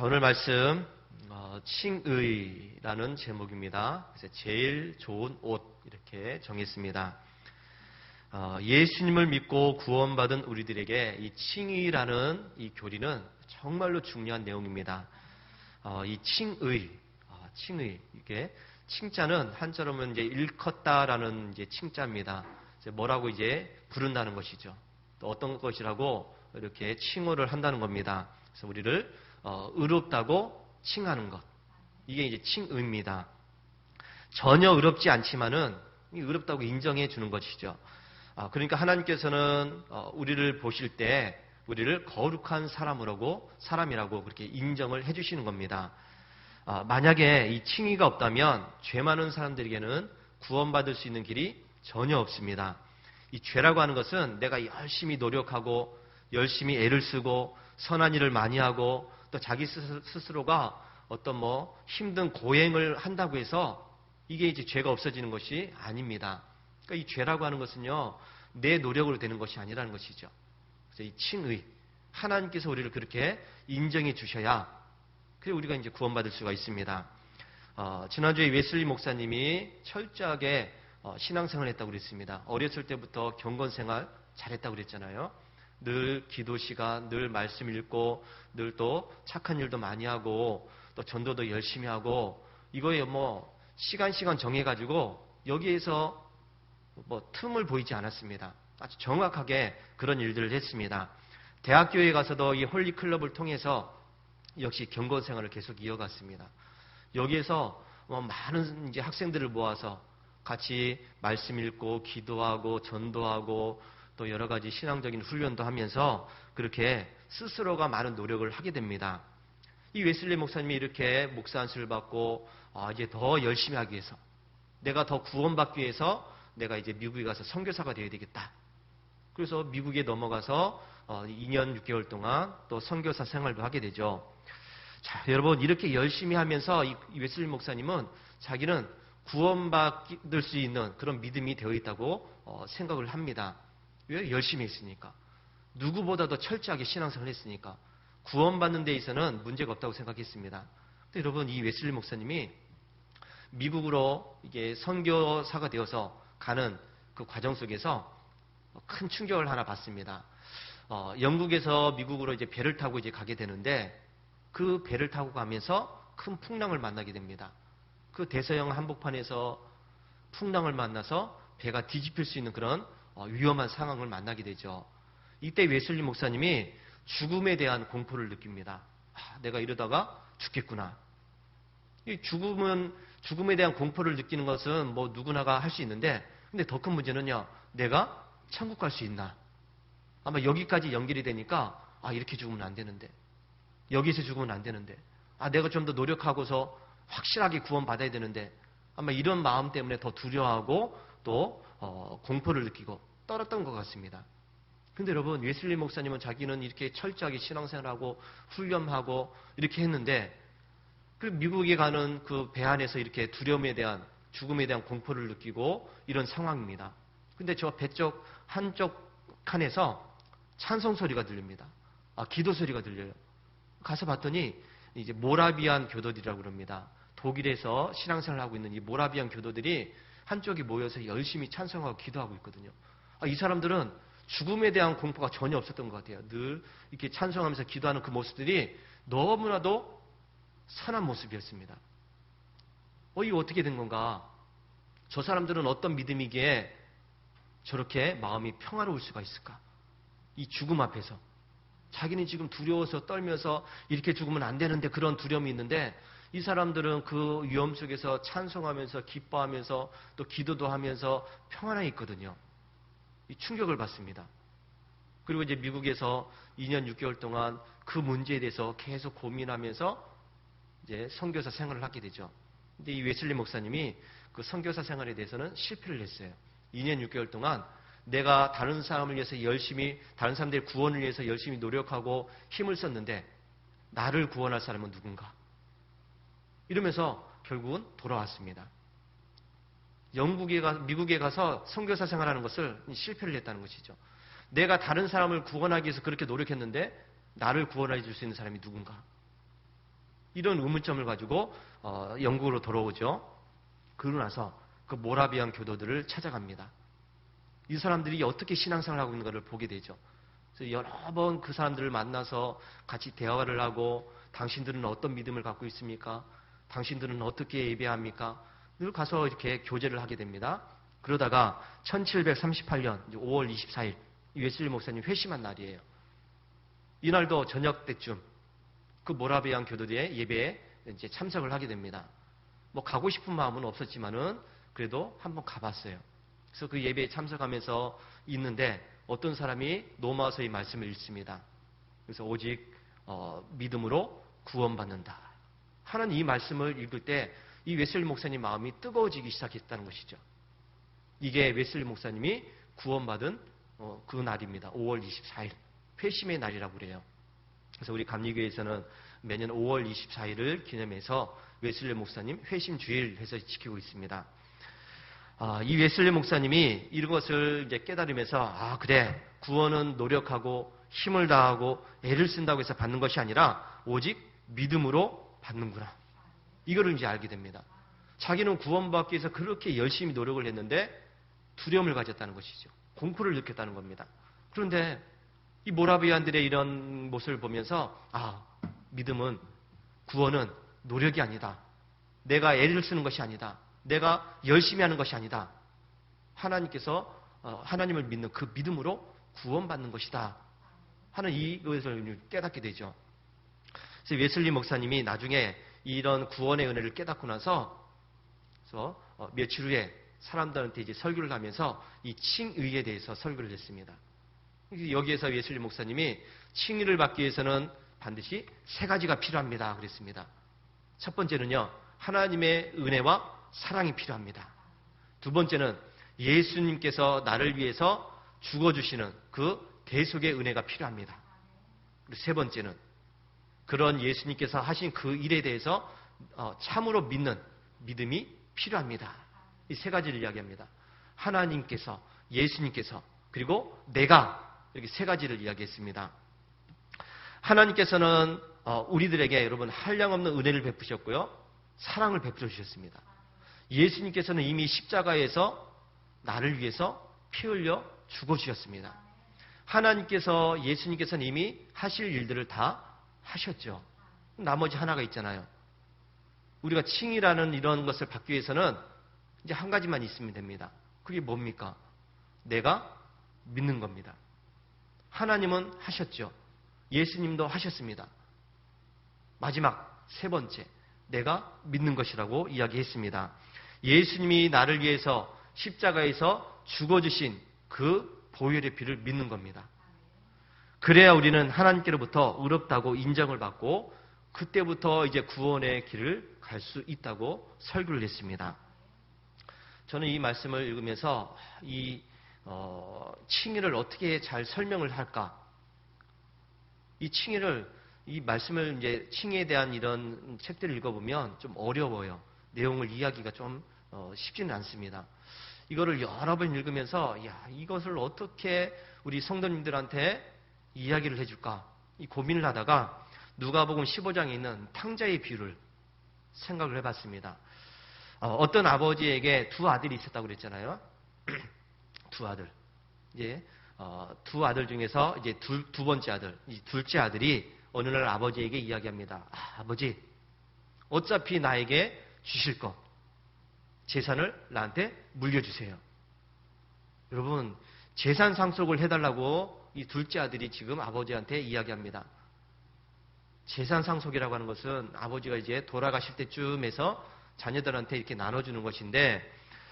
자, 오늘 말씀 칭의라는 제목입니다. 그래서 제일 좋은 옷 이렇게 정했습니다. 예수님을 믿고 구원받은 우리들에게 이 칭의라는 이 교리는 정말로 중요한 내용입니다. 이 칭의 이게 칭자는 한자로는 이제 일컫다라는 이제 칭자입니다. 이제 뭐라고 이제 부른다는 것이죠. 또 어떤 것이라고 이렇게 칭호를 한다는 겁니다. 그래서 우리를 의롭다고 칭하는 것. 이게 이제 칭의입니다. 전혀 의롭지 않지만은 의롭다고 인정해 주는 것이죠. 그러니까 하나님께서는 우리를 보실 때 우리를 거룩한 사람이라고 그렇게 인정을 해 주시는 겁니다. 만약에 이 칭의가 없다면 죄 많은 사람들에게는 구원받을 수 있는 길이 전혀 없습니다. 이 죄라고 하는 것은 내가 열심히 노력하고 열심히 애를 쓰고 선한 일을 많이 하고 또 자기 스스로가 어떤 힘든 고행을 한다고 해서 이게 이제 죄가 없어지는 것이 아닙니다. 그러니까 이 죄라고 하는 것은요, 내 노력으로 되는 것이 아니라는 것이죠. 그래서 이 칭의, 하나님께서 우리를 그렇게 인정해 주셔야 그래서 우리가 이제 구원받을 수가 있습니다. 지난주에 웨슬리 목사님이 철저하게 신앙생활을 했다고 그랬습니다. 어렸을 때부터 경건생활 잘했다고 그랬잖아요. 늘 기도 시간, 늘 말씀 읽고, 늘 또 착한 일도 많이 하고, 또 전도도 열심히 하고, 이거에 시간 정해가지고, 여기에서 틈을 보이지 않았습니다. 아주 정확하게 그런 일들을 했습니다. 대학교에 가서도 이 홀리클럽을 통해서 역시 경건 생활을 계속 이어갔습니다. 여기에서 많은 이제 학생들을 모아서 같이 말씀 읽고, 기도하고, 전도하고, 또 여러 가지 신앙적인 훈련도 하면서 그렇게 스스로가 많은 노력을 하게 됩니다. 이 웨슬리 목사님이 이렇게 목사 안수를 받고 이제 더 열심히 하기 위해서 내가 더 구원받기 위해서 내가 이제 미국에 가서 선교사가 되어야 되겠다. 그래서 미국에 넘어가서 2년 6개월 동안 또 선교사 생활도 하게 되죠. 자, 여러분 이렇게 열심히 하면서 이 웨슬리 목사님은 자기는 구원받을 수 있는 그런 믿음이 되어 있다고 생각을 합니다. 왜? 열심히 했으니까. 누구보다도 철저하게 신앙생활을 했으니까. 구원받는 데 있어서는 문제가 없다고 생각했습니다. 근데 여러분, 이 웨슬리 목사님이 미국으로 이게 선교사가 되어서 가는 그 과정 속에서 큰 충격을 하나 받습니다. 영국에서 미국으로 이제 배를 타고 이제 가게 되는데 그 배를 타고 가면서 큰 풍랑을 만나게 됩니다. 그 대서양 한복판에서 풍랑을 만나서 배가 뒤집힐 수 있는 그런 위험한 상황을 만나게 되죠. 이때 웨슬리 목사님이 죽음에 대한 공포를 느낍니다. 내가 이러다가 죽겠구나. 이 죽음에 대한 공포를 느끼는 것은 누구나가 할 수 있는데, 근데 더 큰 문제는요, 내가 천국 갈 수 있나? 아마 여기까지 연결이 되니까, 이렇게 죽으면 안 되는데, 여기서 죽으면 안 되는데, 내가 좀 더 노력하고서 확실하게 구원받아야 되는데, 아마 이런 마음 때문에 더 두려워하고 또 공포를 느끼고 떨었던 것 같습니다. 근데 여러분, 웨슬리 목사님은 자기는 이렇게 철저하게 신앙생활하고 훈련하고 이렇게 했는데 그 미국에 가는 그 배 안에서 이렇게 두려움에 대한 죽음에 대한 공포를 느끼고 이런 상황입니다. 근데 저 배 쪽 한쪽 칸에서 찬송 소리가 들립니다. 기도 소리가 들려요. 가서 봤더니 이제 모라비안 교도들이라고 그럽니다. 독일에서 신앙생활을 하고 있는 이 모라비안 교도들이 한쪽에 모여서 열심히 찬송하고 기도하고 있거든요. 이 사람들은 죽음에 대한 공포가 전혀 없었던 것 같아요. 늘 이렇게 찬송하면서 기도하는 그 모습들이 너무나도 선한 모습이었습니다. 이거 어떻게 된 건가? 저 사람들은 어떤 믿음이기에 저렇게 마음이 평화로울 수가 있을까? 이 죽음 앞에서. 자기는 지금 두려워서 떨면서 이렇게 죽으면 안 되는데 그런 두려움이 있는데 이 사람들은 그 위험 속에서 찬송하면서 기뻐하면서 또 기도도 하면서 평안하게 있거든요. 이 충격을 받습니다. 그리고 이제 미국에서 2년 6개월 동안 그 문제에 대해서 계속 고민하면서 이제 선교사 생활을 하게 되죠. 근데 이 웨슬리 목사님이 그 선교사 생활에 대해서는 실패를 했어요. 2년 6개월 동안 내가 다른 사람을 위해서 다른 사람들의 구원을 위해서 열심히 노력하고 힘을 썼는데 나를 구원할 사람은 누군가? 이러면서 결국은 돌아왔습니다. 미국에 가서 선교사 생활하는 것을 실패를 했다는 것이죠. 내가 다른 사람을 구원하기 위해서 그렇게 노력했는데 나를 구원해 줄 수 있는 사람이 누군가? 이런 의문점을 가지고 영국으로 돌아오죠. 그러고 나서 그 모라비안 교도들을 찾아갑니다. 이 사람들이 어떻게 신앙생활을 하고 있는가를 보게 되죠. 그래서 여러 번 그 사람들을 만나서 같이 대화를 하고 당신들은 어떤 믿음을 갖고 있습니까? 당신들은 어떻게 예배합니까? 늘 가서 이렇게 교제를 하게 됩니다. 그러다가 1738년 5월 24일 웨슬리 목사님 회심한 날이에요. 이날도 저녁 때쯤 그 모라비안 교도들의 예배에 이제 참석을 하게 됩니다. 뭐 가고 싶은 마음은 없었지만은 그래도 한번 가봤어요. 그래서 그 예배에 참석하면서 있는데 어떤 사람이 로마서의 말씀을 읽습니다. 그래서 오직 믿음으로 구원받는다. 하는 이 말씀을 읽을 때 이 웨슬리 목사님 마음이 뜨거워지기 시작했다는 것이죠. 이게 웨슬리 목사님이 구원받은 그 날입니다. 5월 24일 회심의 날이라고 그래요. 그래서 우리 감리교회에서는 매년 5월 24일을 기념해서 웨슬리 목사님 회심 주일 해서 지키고 있습니다. 이 웨슬리 목사님이 이런 것을 이제 깨달으면서 그래 구원은 노력하고 힘을 다하고 애를 쓴다고 해서 받는 것이 아니라 오직 믿음으로 받는구나. 이거를 이제 알게 됩니다. 자기는 구원받기 위해서 그렇게 열심히 노력을 했는데 두려움을 가졌다는 것이죠. 공포를 느꼈다는 겁니다. 그런데 이 모라비안들의 이런 모습을 보면서 믿음은 구원은 노력이 아니다. 내가 애를 쓰는 것이 아니다. 내가 열심히 하는 것이 아니다. 하나님을 믿는 그 믿음으로 구원받는 것이다. 하는 이것을 깨닫게 되죠. 그래서 웨슬리 목사님이 나중에 이런 구원의 은혜를 깨닫고 나서 며칠 후에 사람들한테 이제 설교를 하면서 이 칭의에 대해서 설교를 했습니다. 여기에서 웨슬리 목사님이 칭의를 받기 위해서는 반드시 3가지가 필요합니다. 그랬습니다. 첫 번째는요, 하나님의 은혜와 사랑이 필요합니다. 두 번째는 예수님께서 나를 위해서 죽어주시는 그 대속의 은혜가 필요합니다. 그리고 세 번째는 그런 예수님께서 하신 그 일에 대해서 참으로 믿는 믿음이 필요합니다. 이 3가지를 이야기합니다. 하나님께서, 예수님께서, 그리고 내가 이렇게 3가지를 이야기했습니다. 하나님께서는 우리들에게 여러분 한량없는 은혜를 베푸셨고요. 사랑을 베풀어 주셨습니다. 예수님께서는 이미 십자가에서 나를 위해서 피 흘려 죽어주셨습니다. 예수님께서는 이미 하실 일들을 다 하셨죠. 나머지 하나가 있잖아요. 우리가 칭의라는 이런 것을 받기 위해서는 이제 한 가지만 있으면 됩니다. 그게 뭡니까? 내가 믿는 겁니다. 하나님은 하셨죠. 예수님도 하셨습니다. 마지막 3번째, 내가 믿는 것이라고 이야기했습니다. 예수님이 나를 위해서 십자가에서 죽어주신 그 보혈의 피를 믿는 겁니다. 그래야 우리는 하나님께로부터 의롭다고 인정을 받고 그때부터 이제 구원의 길을 갈 수 있다고 설교를 했습니다. 저는 이 말씀을 읽으면서 이 칭의를 어떻게 잘 설명을 할까? 이 말씀을 이제 칭의에 대한 이런 책들을 읽어보면 좀 어려워요. 내용을 이해하기가 좀 쉽지는 않습니다. 이거를 여러 번 읽으면서 이것을 어떻게 우리 성도님들한테 이야기를 해줄까? 이 고민을 하다가 누가복음 15장에 있는 탕자의 비유를 생각을 해봤습니다. 어떤 아버지에게 2 아들이 있었다고 그랬잖아요. 2 아들. 이제 2 아들 중에서 이제 두 번째 아들, 이 둘째 아들이 어느 날 아버지에게 이야기합니다. 아버지, 어차피 나에게 주실 것, 재산을 나한테 물려주세요. 여러분, 재산 상속을 해달라고 이 둘째 아들이 지금 아버지한테 이야기합니다. 재산 상속이라고 하는 것은 아버지가 이제 돌아가실 때쯤 해서 자녀들한테 이렇게 나눠주는 것인데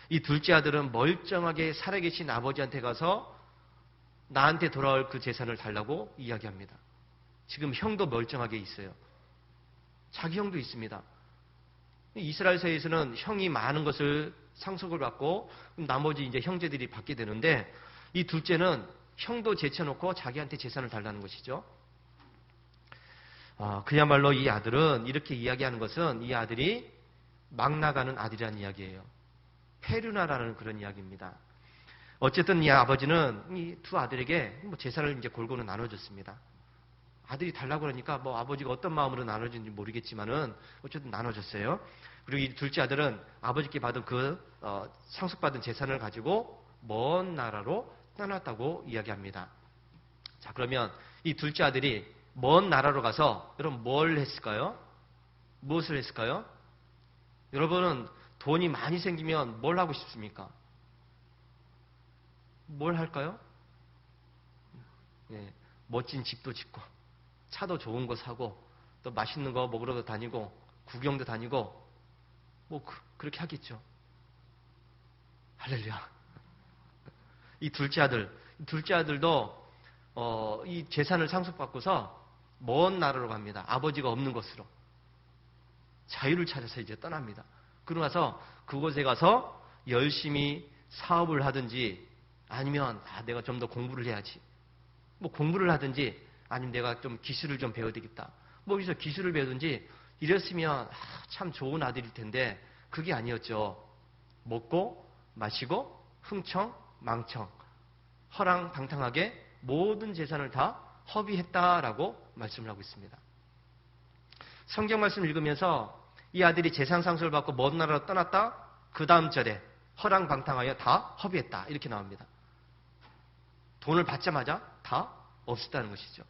이 둘째 아들은 멀쩡하게 살아계신 아버지한테 가서 나한테 돌아올 그 재산을 달라고 이야기합니다. 지금 형도 멀쩡하게 있어요. 자기 형도 있습니다. 이스라엘 사회에서는 형이 많은 것을 상속을 받고 나머지 이제 형제들이 받게 되는데 이 둘째는 형도 제쳐놓고 자기한테 재산을 달라는 것이죠. 그야말로 이 아들은 이렇게 이야기하는 것은 이 아들이 막 나가는 아들이라는 이야기예요. 페르나라는 그런 이야기입니다. 어쨌든 이 아버지는 이 2 아들에게 재산을 이제 골고루 나눠줬습니다. 아들이 달라고 그러니까 뭐 아버지가 어떤 마음으로 나눠준지 모르겠지만은 어쨌든 나눠줬어요. 그리고 이 둘째 아들은 아버지께 받은 상속받은 재산을 가지고 먼 나라로 떠났다고 이야기합니다. 자, 그러면 이 둘째 아들이 먼 나라로 가서 여러분 뭘 했을까요? 무엇을 했을까요? 여러분은 돈이 많이 생기면 뭘 하고 싶습니까? 뭘 할까요? 예, 멋진 집도 짓고 차도 좋은 거 사고 또 맛있는 거 먹으러도 다니고 구경도 다니고 뭐 그렇게 하겠죠. 할렐루야. 이 둘째 아들도 이 재산을 상속받고서 먼 나라로 갑니다. 아버지가 없는 곳으로. 자유를 찾아서 이제 떠납니다. 그러고 나서 그곳에 가서 열심히 사업을 하든지 아니면 내가 좀 더 공부를 해야지. 뭐 공부를 하든지 아니면 내가 좀 기술을 좀 배워야 되겠다. 뭐 여기서 기술을 배우든지 이랬으면 참 좋은 아들일 텐데 그게 아니었죠. 먹고 마시고 흥청 망청 허랑방탕하게 모든 재산을 다 허비했다라고 말씀을 하고 있습니다. 성경 말씀을 읽으면서 이 아들이 재산 상속을 받고 먼 나라로 떠났다. 그 다음 절에 허랑방탕하여 다 허비했다. 이렇게 나옵니다. 돈을 받자마자 다 없었다는 것이죠.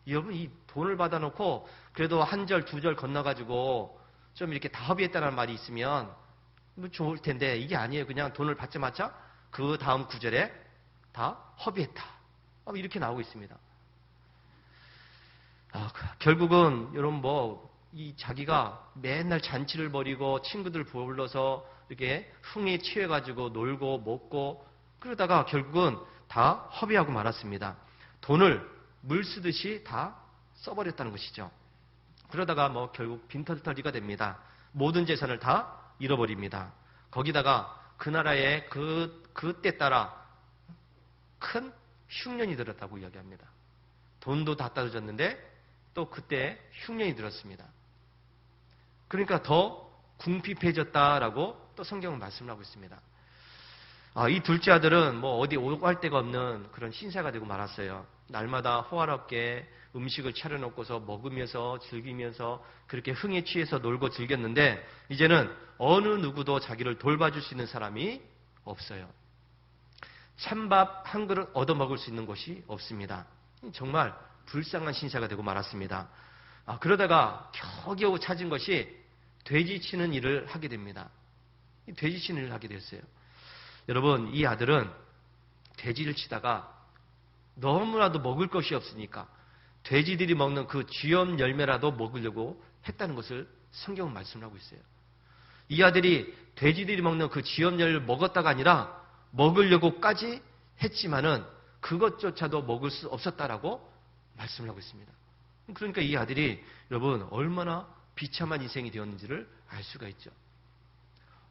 여러분 이 돈을 받아놓고 그래도 한 절, 두 절 건너가지고 좀 이렇게 다 허비했다는 말이 있으면 뭐 좋을 텐데 이게 아니에요. 그냥 돈을 받자마자 그 다음 구절에 다 허비했다. 이렇게 나오고 있습니다. 결국은 여러분 이 자기가 맨날 잔치를 벌이고 친구들 불러서 이렇게 흥에 취해가지고 놀고 먹고 그러다가 결국은 다 허비하고 말았습니다. 돈을 물 쓰듯이 다 써버렸다는 것이죠. 그러다가 결국 빈털터리가 됩니다. 모든 재산을 다 잃어버립니다. 거기다가 그 나라에 그때 따라 큰 흉년이 들었다고 이야기합니다. 돈도 다 떨어졌는데 또 그때 흉년이 들었습니다. 그러니까 더 궁핍해졌다라고 또 성경은 말씀을 하고 있습니다. 이 둘째 아들은 어디 오고 할 데가 없는 그런 신세가 되고 말았어요. 날마다 호화롭게 음식을 차려놓고서 먹으면서 즐기면서 그렇게 흥에 취해서 놀고 즐겼는데 이제는 어느 누구도 자기를 돌봐줄 수 있는 사람이 없어요. 찬밥 한 그릇 얻어먹을 수 있는 곳이 없습니다. 정말 불쌍한 신세가 되고 말았습니다. 그러다가 겨우겨우 찾은 것이 돼지치는 일을 하게 됩니다. 돼지치는 일을 하게 됐어요. 여러분 이 아들은 돼지를 치다가 너무나도 먹을 것이 없으니까 돼지들이 먹는 그 쥐염 열매라도 먹으려고 했다는 것을 성경은 말씀을 하고 있어요. 이 아들이 돼지들이 먹는 그 쥐염 열매를 먹었다가 아니라 먹으려고까지 했지만은 그것조차도 먹을 수 없었다라고 말씀을 하고 있습니다. 그러니까 이 아들이 여러분 얼마나 비참한 인생이 되었는지를 알 수가 있죠.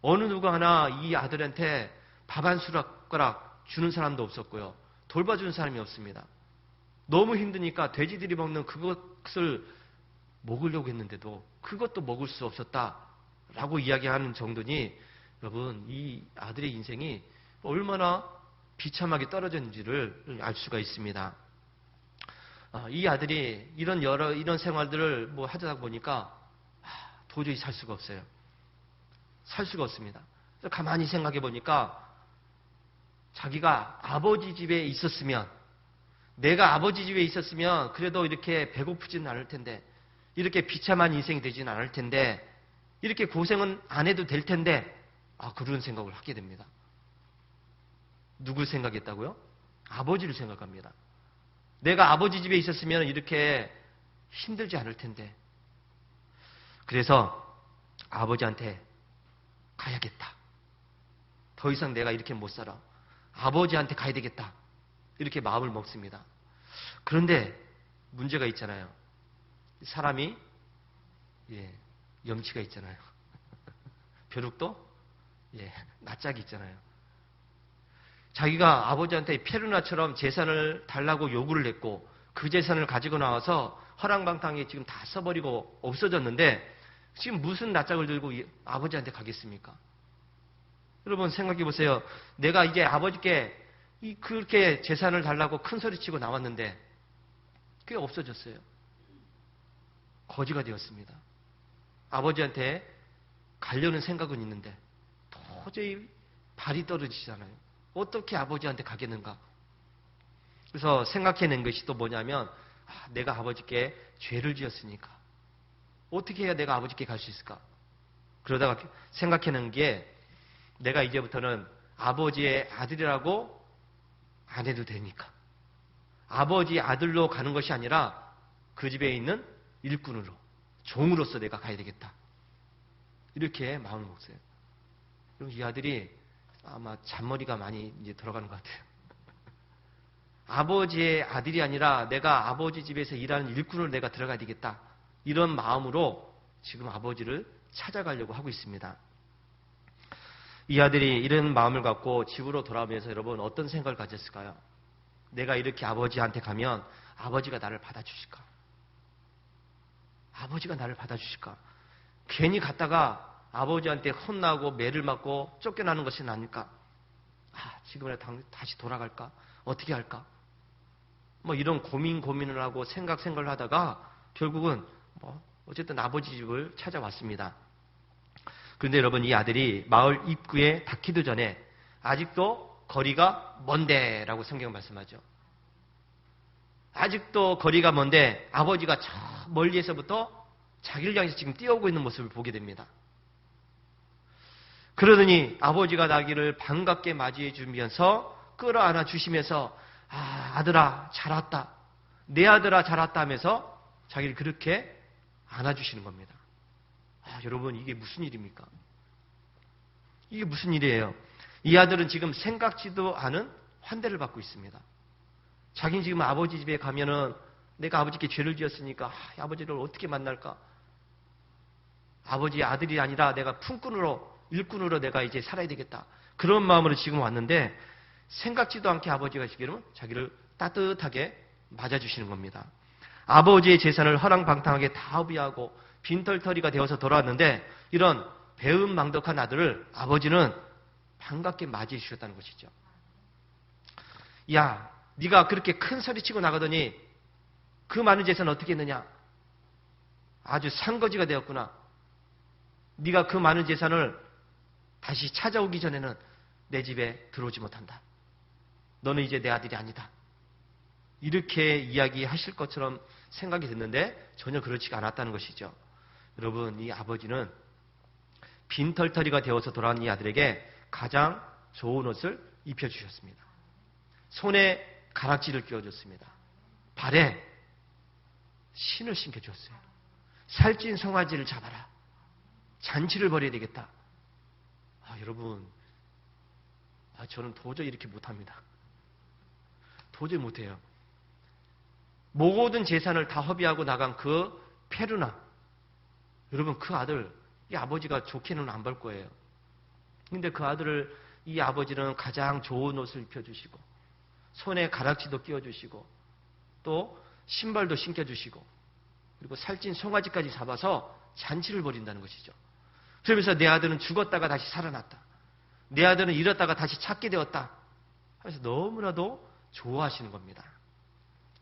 어느 누가 하나 이 아들한테 밥 한 숟가락 주는 사람도 없었고요. 돌봐주는 사람이 없습니다. 너무 힘드니까 돼지들이 먹는 그것을 먹으려고 했는데도 그것도 먹을 수 없었다라고 이야기하는 정도니 여러분 이 아들의 인생이 얼마나 비참하게 떨어졌는지를 알 수가 있습니다. 이 아들이 이런 생활들을 하다 보니까 도저히 살 수가 없어요. 살 수가 없습니다. 그래서 가만히 생각해 보니까 자기가 아버지 집에 있었으면 내가 아버지 집에 있었으면 그래도 이렇게 배고프지는 않을 텐데 이렇게 비참한 인생이 되지는 않을 텐데 이렇게 고생은 안 해도 될 텐데 그런 생각을 하게 됩니다. 누굴 생각했다고요? 아버지를 생각합니다. 내가 아버지 집에 있었으면 이렇게 힘들지 않을 텐데 그래서 아버지한테 가야겠다. 더 이상 내가 이렇게 못 살아. 아버지한테 가야 되겠다. 이렇게 마음을 먹습니다. 그런데 문제가 있잖아요. 사람이 염치가 있잖아요. 벼룩도 낯짝이 있잖아요. 자기가 아버지한테 페루나처럼 재산을 달라고 요구를 했고 그 재산을 가지고 나와서 허랑방탕에 지금 다 써버리고 없어졌는데 지금 무슨 낯짝을 들고 아버지한테 가겠습니까? 여러분 생각해 보세요. 내가 이제 아버지께 그렇게 재산을 달라고 큰 소리치고 나왔는데 그게 없어졌어요. 거지가 되었습니다. 아버지한테 가려는 생각은 있는데 도저히 발이 떨어지잖아요. 어떻게 아버지한테 가겠는가? 그래서 생각해낸 것이 또 뭐냐면 내가 아버지께 죄를 지었으니까 어떻게 해야 내가 아버지께 갈 수 있을까? 그러다가 생각해낸 게 내가 이제부터는 아버지의 아들이라고 안 해도 되니까 아버지 아들로 가는 것이 아니라 그 집에 있는 일꾼으로 종으로서 내가 가야 되겠다. 이렇게 마음을 먹었어요. 그럼 이 아들이 아마 잔머리가 많이 이제 들어가는 것 같아요. 아버지의 아들이 아니라 내가 아버지 집에서 일하는 일꾼으로 내가 들어가야 되겠다. 이런 마음으로 지금 아버지를 찾아가려고 하고 있습니다. 이 아들이 이런 마음을 갖고 집으로 돌아오면서 여러분 어떤 생각을 가졌을까요? 내가 이렇게 아버지한테 가면 아버지가 나를 받아주실까? 아버지가 나를 받아주실까? 괜히 갔다가 아버지한테 혼나고 매를 맞고 쫓겨나는 것이 아닐까? 지금이라 다시 돌아갈까? 어떻게 할까? 뭐 이런 고민을 하고 생각을 하다가 결국은 어쨌든 아버지 집을 찾아왔습니다. 그런데 여러분 이 아들이 마을 입구에 닿기도 전에 아직도 거리가 먼데라고 성경 말씀하죠. 아직도 거리가 먼데 아버지가 저 멀리에서부터 자기를 향해서 지금 뛰어오고 있는 모습을 보게 됩니다. 그러더니 아버지가 나기를 반갑게 맞이해 주면서 끌어안아 주시면서 아들아 잘 왔다. 내 아들아 잘 왔다 하면서 자기를 그렇게 안아주시는 겁니다. 여러분 이게 무슨 일입니까? 이게 무슨 일이에요? 이 아들은 지금 생각지도 않은 환대를 받고 있습니다. 자기는 지금 아버지 집에 가면은 내가 아버지께 죄를 지었으니까 아버지를 어떻게 만날까? 아버지의 아들이 아니라 내가 품꾼으로 일꾼으로 내가 이제 살아야 되겠다. 그런 마음으로 지금 왔는데 생각지도 않게 아버지가 지금 자기를 따뜻하게 맞아주시는 겁니다. 아버지의 재산을 허랑방탕하게 다 허비하고 빈털터리가 되어서 돌아왔는데 이런 배은망덕한 아들을 아버지는 반갑게 맞이해 주셨다는 것이죠. 야, 네가 그렇게 큰 소리치고 나가더니 그 많은 재산 어떻게 했느냐? 아주 산거지가 되었구나. 네가 그 많은 재산을 다시 찾아오기 전에는 내 집에 들어오지 못한다. 너는 이제 내 아들이 아니다. 이렇게 이야기하실 것처럼 생각이 됐는데 전혀 그렇지가 않았다는 것이죠. 여러분, 이 아버지는 빈털터리가 되어서 돌아온 이 아들에게 가장 좋은 옷을 입혀주셨습니다. 손에 가락지를 끼워줬습니다. 발에 신을 신겨줬어요. 살찐 송아지를 잡아라. 잔치를 벌여야 되겠다. 여러분, 저는 도저히 이렇게 못합니다. 도저히 못해요. 모든 재산을 다 허비하고 나간 그 페루나, 여러분 그 아들, 이 아버지가 좋게는 안 볼 거예요. 근데 그 아들을 이 아버지는 가장 좋은 옷을 입혀주시고 손에 가락지도 끼워주시고 또 신발도 신겨주시고 그리고 살찐 송아지까지 잡아서 잔치를 벌인다는 것이죠. 그러면서 내 아들은 죽었다가 다시 살아났다. 내 아들은 잃었다가 다시 찾게 되었다. 하면서 너무나도 좋아하시는 겁니다.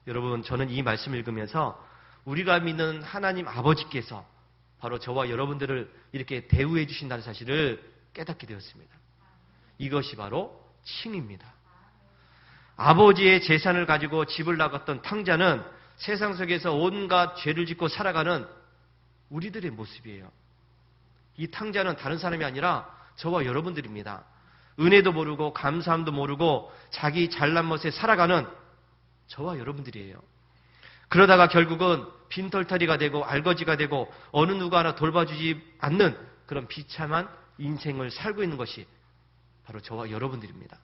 여러분, 저는 이 말씀을 읽으면서 우리가 믿는 하나님 아버지께서 바로 저와 여러분들을 이렇게 대우해 주신다는 사실을 깨닫게 되었습니다. 이것이 바로 칭입니다. 아버지의 재산을 가지고 집을 나갔던 탕자는 세상 속에서 온갖 죄를 짓고 살아가는 우리들의 모습이에요. 이 탕자는 다른 사람이 아니라 저와 여러분들입니다. 은혜도 모르고 감사함도 모르고 자기 잘난 멋에 살아가는 저와 여러분들이에요. 그러다가 결국은 빈털터리가 되고 알거지가 되고 어느 누가 하나 돌봐주지 않는 그런 비참한 인생을 살고 있는 것이 바로 저와 여러분들입니다.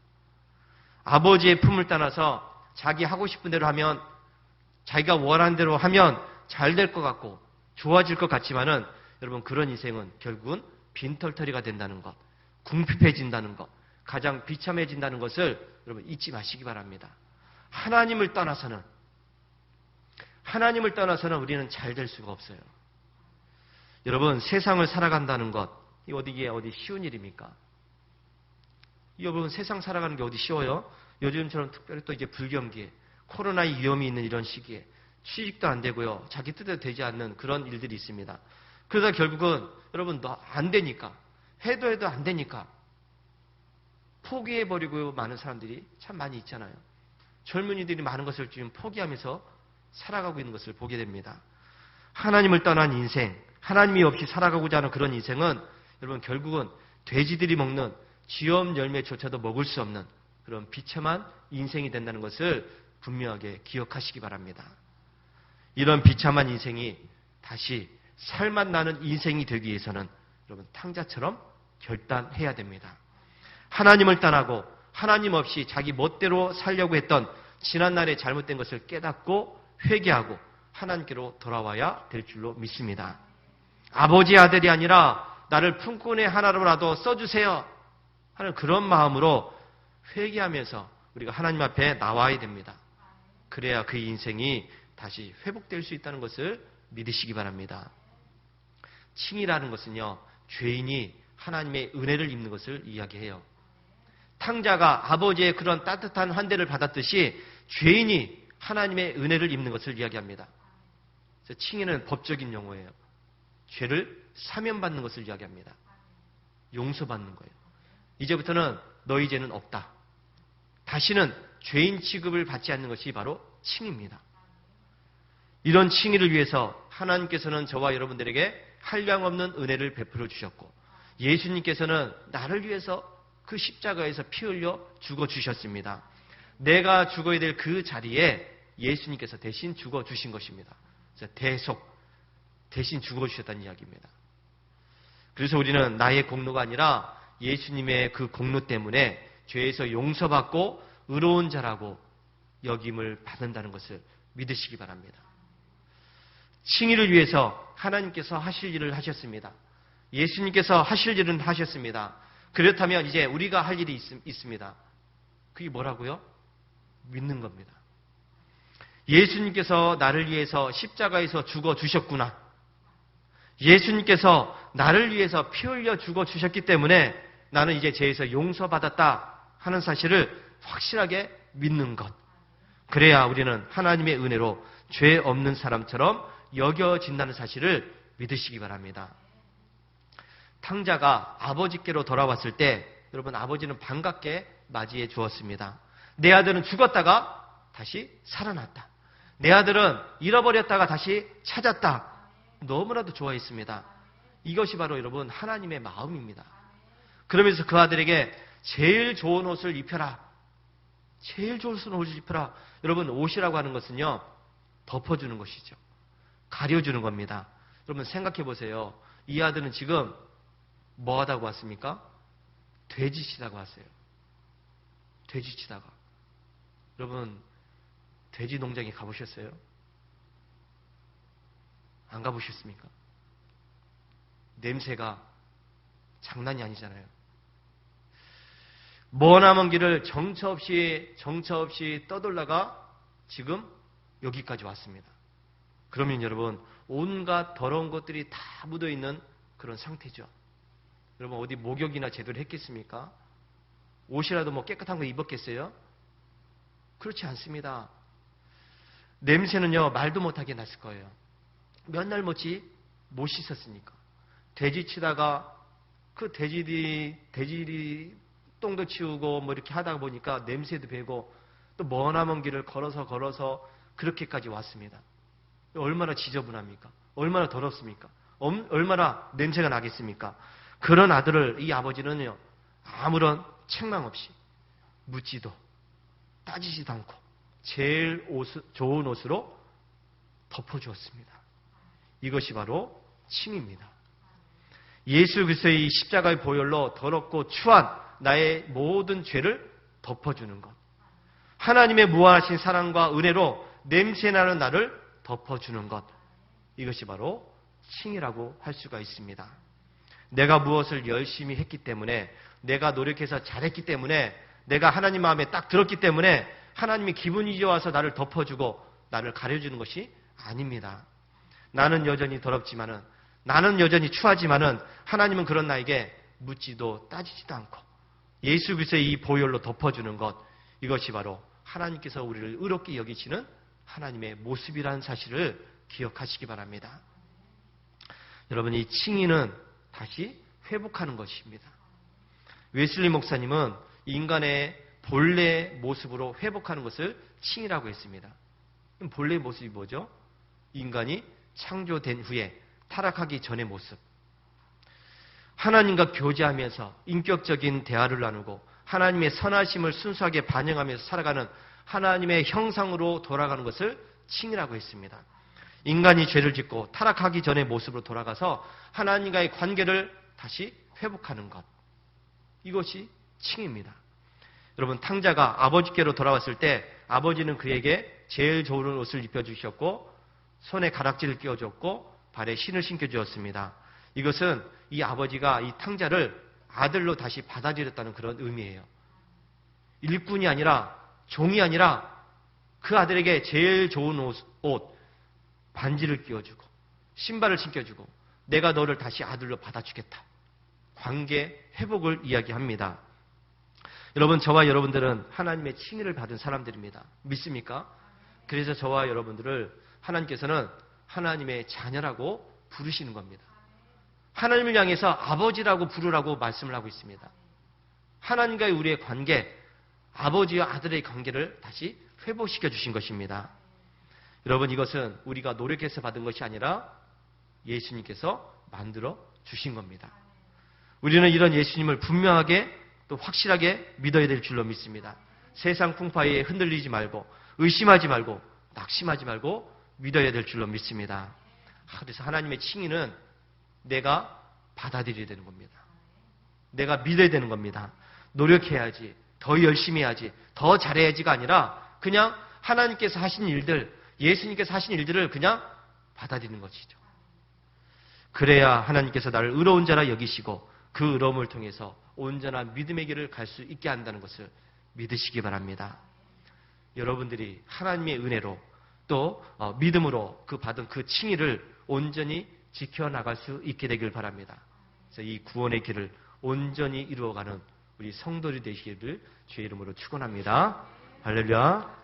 아버지의 품을 떠나서 자기 하고 싶은 대로 하면 자기가 원하는 대로 하면 잘 될 것 같고 좋아질 것 같지만은 여러분 그런 인생은 결국은 빈털터리가 된다는 것, 궁핍해진다는 것, 가장 비참해진다는 것을 여러분 잊지 마시기 바랍니다. 하나님을 떠나서는 우리는 잘 될 수가 없어요. 여러분 세상을 살아간다는 것, 이게 어디 쉬운 일입니까? 여러분 세상 살아가는 게 어디 쉬워요? 요즘처럼 특별히 또 이제 불경기에 코로나의 위험이 있는 이런 시기에 취직도 안 되고요. 자기 뜻대로 되지 않는 그런 일들이 있습니다. 그러다 결국은 여러분 안 되니까 해도 안 되니까 포기해버리고 많은 사람들이 참 많이 있잖아요. 젊은이들이 많은 것을 지금 포기하면서 살아가고 있는 것을 보게 됩니다. 하나님을 떠난 인생, 하나님이 없이 살아가고자 하는 그런 인생은 여러분 결국은 돼지들이 먹는 쥐엄 열매조차도 먹을 수 없는 그런 비참한 인생이 된다는 것을 분명하게 기억하시기 바랍니다. 이런 비참한 인생이 다시 살맛 나는 인생이 되기 위해서는 여러분 탕자처럼 결단해야 됩니다. 하나님을 떠나고 하나님 없이 자기 멋대로 살려고 했던 지난날의 잘못된 것을 깨닫고 회개하고 하나님께로 돌아와야 될 줄로 믿습니다. 아버지 아들이 아니라 나를 품꾼의 하나로라도 써주세요 하는 그런 마음으로 회개하면서 우리가 하나님 앞에 나와야 됩니다. 그래야 그 인생이 다시 회복될 수 있다는 것을 믿으시기 바랍니다. 칭이라는 것은요, 죄인이 하나님의 은혜를 입는 것을 이야기해요. 탕자가 아버지의 그런 따뜻한 환대를 받았듯이 죄인이 하나님의 은혜를 입는 것을 이야기합니다. 그래서 칭의는 법적인 용어예요. 죄를 사면받는 것을 이야기합니다. 용서받는 거예요. 이제부터는 너희 죄는 없다. 다시는 죄인 취급을 받지 않는 것이 바로 칭의입니다. 이런 칭의를 위해서 하나님께서는 저와 여러분들에게 한량없는 은혜를 베풀어 주셨고 예수님께서는 나를 위해서 그 십자가에서 피 흘려 죽어주셨습니다. 내가 죽어야 될 그 자리에 예수님께서 대신 죽어주신 것입니다. 대신 죽어주셨다는 이야기입니다. 그래서 우리는 나의 공로가 아니라 예수님의 그 공로 때문에 죄에서 용서받고 의로운 자라고 여김을 받는다는 것을 믿으시기 바랍니다. 칭의를 위해서 하나님께서 하실 일을 하셨습니다. 예수님께서 하실 일은 하셨습니다. 그렇다면 이제 우리가 할 일이 있습니다. 그게 뭐라고요? 믿는 겁니다. 예수님께서 나를 위해서 십자가에서 죽어주셨구나. 예수님께서 나를 위해서 피 흘려 죽어주셨기 때문에 나는 이제 죄에서 용서받았다 하는 사실을 확실하게 믿는 것. 그래야 우리는 하나님의 은혜로 죄 없는 사람처럼 여겨진다는 사실을 믿으시기 바랍니다. 탕자가 아버지께로 돌아왔을 때 여러분 아버지는 반갑게 맞이해 주었습니다. 내 아들은 죽었다가 다시 살아났다. 내 아들은 잃어버렸다가 다시 찾았다. 너무나도 좋아했습니다. 이것이 바로 여러분 하나님의 마음입니다. 그러면서 그 아들에게 제일 좋은 옷을 입혀라. 제일 좋은 옷을 입혀라. 여러분 옷이라고 하는 것은요. 덮어주는 것이죠. 가려주는 겁니다. 여러분 생각해 보세요. 이 아들은 지금 뭐 하다고 왔습니까? 돼지치다가 왔어요. 돼지치다가. 여러분 돼지 농장에 가보셨어요? 안 가보셨습니까? 냄새가 장난이 아니잖아요. 머나먼 길을 정처 없이 떠돌다가 지금 여기까지 왔습니다. 그러면 여러분 온갖 더러운 것들이 다 묻어있는 그런 상태죠. 여러분 어디 목욕이나 제대로 했겠습니까? 옷이라도 뭐 깨끗한 거 입었겠어요? 그렇지 않습니다. 냄새는요 말도 못하게 났을 거예요. 몇 날 못 씻었으니까. 돼지 치다가 그 돼지리 똥도 치우고 뭐 이렇게 하다 보니까 냄새도 배고 또 머나먼 길을 걸어서 그렇게까지 왔습니다. 얼마나 지저분합니까? 얼마나 더럽습니까? 얼마나 냄새가 나겠습니까? 그런 아들을 이 아버지는요 아무런 책망 없이 묻지도 따지지도 않고 제일 좋은 옷으로 덮어주었습니다. 이것이 바로 칭입니다. 예수 그리스도의 십자가의 보혈로 더럽고 추한 나의 모든 죄를 덮어주는 것. 하나님의 무한하신 사랑과 은혜로 냄새나는 나를 덮어주는 것. 이것이 바로 칭이라고 할 수가 있습니다. 내가 무엇을 열심히 했기 때문에 내가 노력해서 잘했기 때문에 내가 하나님 마음에 딱 들었기 때문에 하나님이 기분이 좋아서 나를 덮어주고 나를 가려주는 것이 아닙니다. 나는 여전히 더럽지만은 나는 여전히 추하지만은 하나님은 그런 나에게 묻지도 따지지도 않고 예수 그리스도의 이 보혈로 덮어주는 것. 이것이 바로 하나님께서 우리를 의롭게 여기시는 하나님의 모습이라는 사실을 기억하시기 바랍니다. 여러분, 이 칭의는 다시 회복하는 것입니다. 웨슬리 목사님은 인간의 본래 모습으로 회복하는 것을 칭의라고 했습니다. 본래의 모습이 뭐죠? 인간이 창조된 후에 타락하기 전의 모습. 하나님과 교제하면서 인격적인 대화를 나누고 하나님의 선하심을 순수하게 반영하면서 살아가는 하나님의 형상으로 돌아가는 것을 칭의라고 했습니다. 인간이 죄를 짓고 타락하기 전의 모습으로 돌아가서 하나님과의 관계를 다시 회복하는 것. 이것이 칭의입니다. 여러분, 탕자가 아버지께로 돌아왔을 때 아버지는 그에게 제일 좋은 옷을 입혀주셨고 손에 가락지를 끼워줬고 발에 신을 신겨주었습니다. 이것은 이 아버지가 이 탕자를 아들로 다시 받아들였다는 그런 의미예요. 일꾼이 아니라 종이 아니라 그 아들에게 제일 좋은 옷 반지를 끼워주고 신발을 신겨주고 내가 너를 다시 아들로 받아주겠다. 관계 회복을 이야기합니다. 여러분, 저와 여러분들은 하나님의 칭의를 받은 사람들입니다. 믿습니까? 그래서 저와 여러분들을 하나님께서는 하나님의 자녀라고 부르시는 겁니다. 하나님을 향해서 아버지라고 부르라고 말씀을 하고 있습니다. 하나님과의 우리의 관계, 아버지와 아들의 관계를 다시 회복시켜 주신 것입니다. 여러분, 이것은 우리가 노력해서 받은 것이 아니라 예수님께서 만들어 주신 겁니다. 우리는 이런 예수님을 분명하게 또 확실하게 믿어야 될 줄로 믿습니다. 세상 풍파에 흔들리지 말고 의심하지 말고 낙심하지 말고 믿어야 될 줄로 믿습니다. 그래서 하나님의 칭의는 내가 받아들여야 되는 겁니다. 내가 믿어야 되는 겁니다. 노력해야지, 더 열심히 해야지, 더 잘해야지가 아니라 그냥 하나님께서 하신 일들, 예수님께서 하신 일들을 그냥 받아들이는 것이죠. 그래야 하나님께서 나를 의로운 자라 여기시고 그 의로움을 통해서 온전한 믿음의 길을 갈 수 있게 한다는 것을 믿으시기 바랍니다. 여러분들이 하나님의 은혜로 또 믿음으로 그 받은 그 칭의를 온전히 지켜나갈 수 있게 되길 바랍니다. 그래서 이 구원의 길을 온전히 이루어가는 우리 성도들이 되시기를 주의 이름으로 축원합니다. 할렐루야.